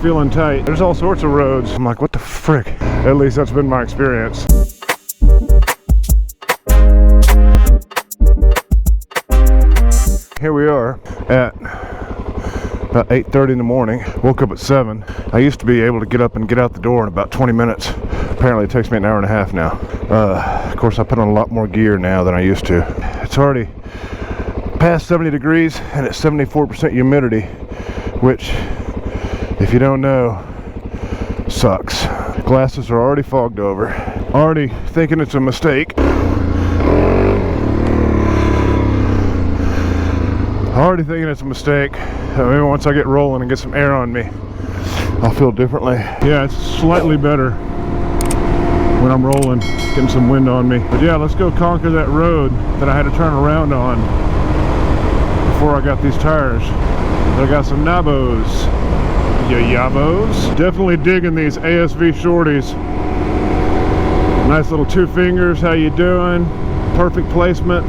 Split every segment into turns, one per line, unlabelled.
feeling tight. There's all sorts of roads. I'm like, what the frick? At least that's been my experience. Here we are at about 8:30 in the morning. Woke up at 7. I used to be able to get up and get out the door in about 20 minutes. Apparently it takes me an hour and a half now. Of course, I put on a lot more gear now than I used to. It's already past 70 degrees and it's 74% humidity, which, if you don't know, sucks. Glasses are already fogged over. Already thinking it's a mistake. Already thinking it's a mistake. Maybe once I get rolling and get some air on me, I'll feel differently. Yeah, it's slightly better when I'm rolling, getting some wind on me. But yeah, let's go conquer that road that I had to turn around on before I got these tires. I got some nabos. Yabos. Definitely digging these ASV shorties. Nice little two fingers, how you doing? Perfect placement.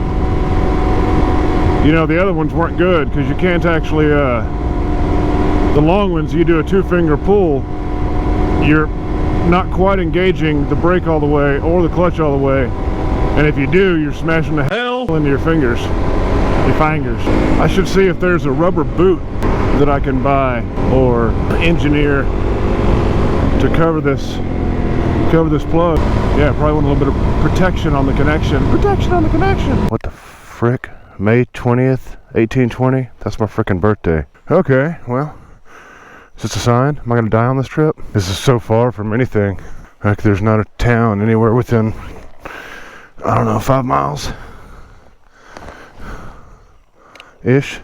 You know, the other ones weren't good because you can't actually, the long ones, you do a two-finger pull, you're not quite engaging the brake all the way or the clutch all the way. And if you do, you're smashing the hell into your fingers. I should see if there's a rubber boot that I can buy or engineer to cover this plug. Yeah, probably want a little bit of protection on the connection. Protection on the connection! What the frick? May 20th, 1820? That's my frickin' birthday. Okay, well, is this a sign? Am I gonna die on this trip? This is so far from anything. Like there's not a town anywhere within, I don't know, 5 miles? Ish.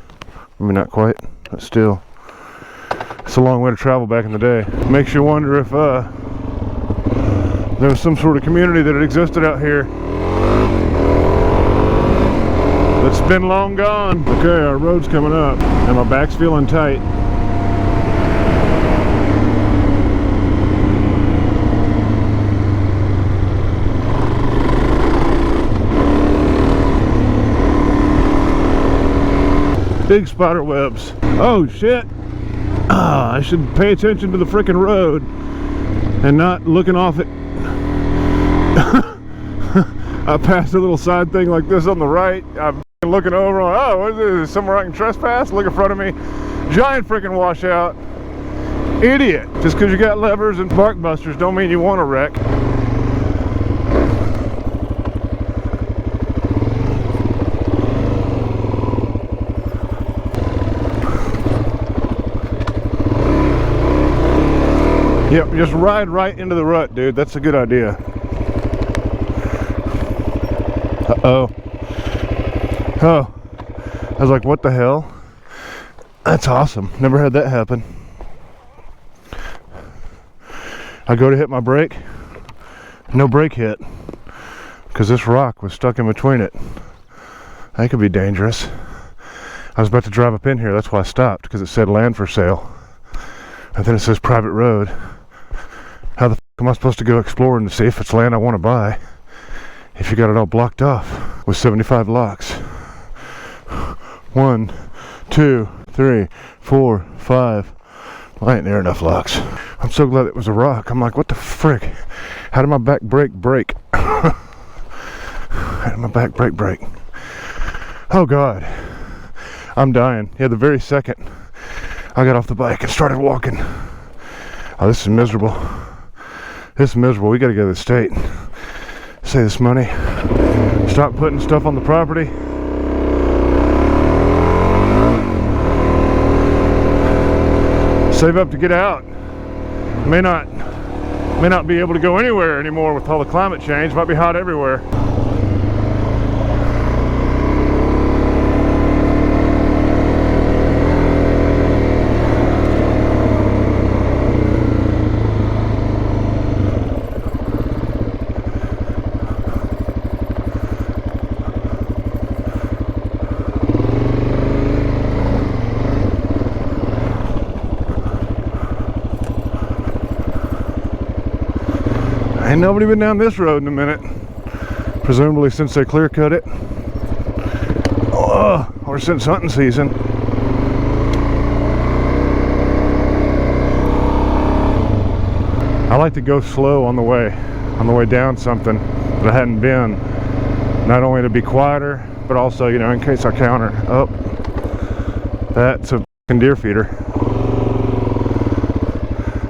I mean, not quite, but still. It's a long way to travel back in the day. Makes you wonder if there was some sort of community that had existed out here that's been long gone. Okay, our road's coming up and my back's feeling tight. Big spider webs. Oh shit. I should pay attention to the frickin' road and not looking off it. I passed a little side thing like this on the right. I'm looking over, oh, what is this? Somewhere I can trespass? Look in front of me. Giant freaking washout. Idiot. Just because you got levers and bark busters don't mean you want to wreck. Yep, just ride right into the rut, dude. That's a good idea. Uh-oh. Oh, I was like, what the hell? That's awesome. Never had that happen. I go to hit my brake. No brake hit. Because this rock was stuck in between it. That could be dangerous. I was about to drive up in here. That's why I stopped. Because it said land for sale. And then it says private road. How the f am I supposed to go exploring to see if it's land I want to buy if you got it all blocked off with 75 locks? 1, 2, 3, 4, 5. Well, ain't there enough locks. I'm so glad it was a rock. I'm like, what the frick? How did my back brake break? How did my back brake break? Oh God, I'm dying. Yeah, the very second I got off the bike and started walking. Oh, this is miserable. This is miserable. We gotta go to the state. Save this money. Stop putting stuff on the property. Save up to get out. May not be able to go anywhere anymore with all the climate change. Might be hot everywhere. Ain't nobody been down this road in a minute. Presumably since they clear cut it. Or since hunting season. I like to go slow on the way down something that I hadn't been, not only to be quieter, but also, you know, in case I counter. Oh, that's a fucking deer feeder.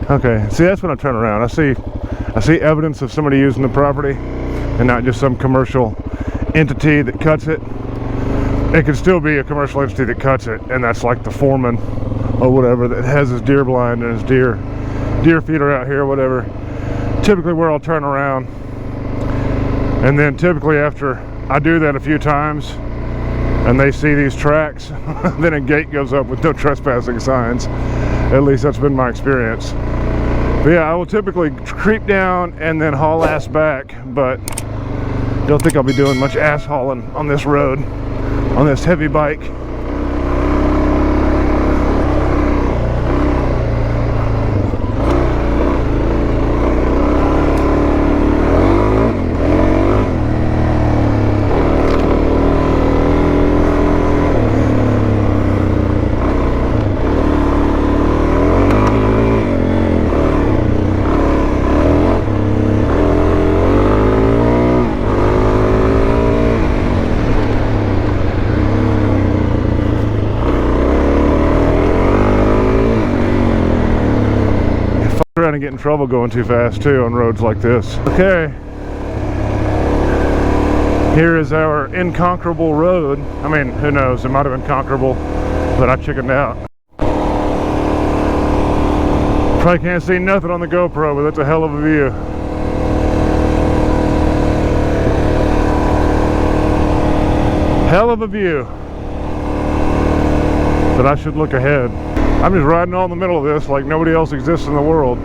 Okay, see, that's when I turn around. I see evidence of somebody using the property and not just some commercial entity that cuts it. It could still be a commercial entity that cuts it, and that's like the foreman or whatever that has his deer blind and his deer feeder out here, whatever. Typically where I'll turn around, and then typically after I do that a few times and they see these tracks, then a gate goes up with no trespassing signs. At least that's been my experience. But yeah, I will typically creep down and then haul ass back, but don't think I'll be doing much ass hauling on this road, on this heavy bike. Trying to get in trouble going too fast too on roads like this. Okay, here is our inconquerable road. I mean, who knows, it might have been conquerable, but I chickened out. Probably can't see nothing on the GoPro, but that's a hell of a view. Hell of a view. But I should look ahead. I'm just riding on the middle of this like nobody else exists in the world.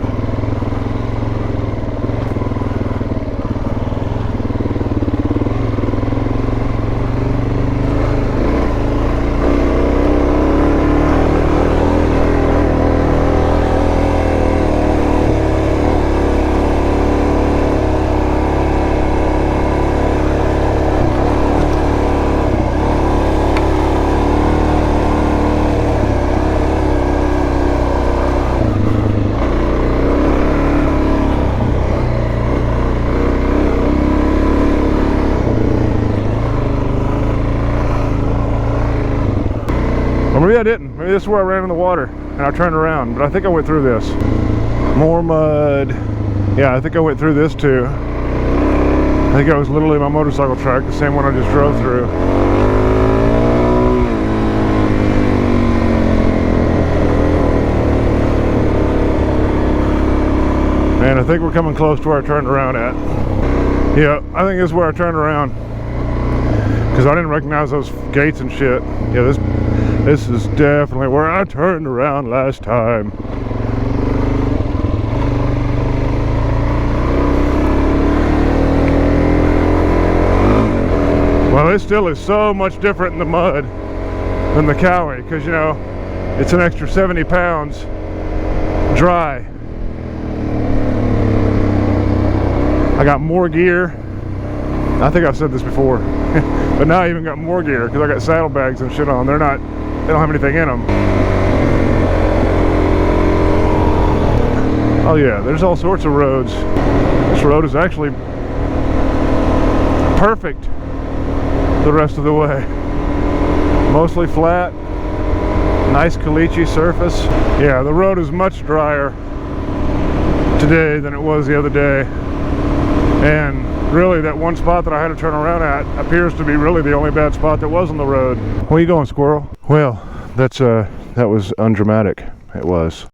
Or maybe I didn't. Maybe this is where I ran in the water and I turned around, but I think I went through this. More mud. Yeah, I think I went through this too. I think I was literally my motorcycle track, the same one I just drove through. And I think we're coming close to where I turned around at. Yeah, I think this is where I turned around, because I didn't recognize those gates and shit. Yeah, this is definitely where I turned around last time. Well, it still is so much different in the mud than the Cowie, because, you know, it's an extra 70 pounds dry. I got more gear. I think I've said this before, but now I even got more gear because I got saddlebags and shit on. They don't have anything in them. Oh yeah, there's all sorts of roads. This road is actually perfect the rest of the way. Mostly flat, nice caliche surface. Yeah, the road is much drier today than it was the other day. And really, that one spot that I had to turn around at appears to be really the only bad spot that was on the road. Where you going, squirrel? Well, that was undramatic. It was.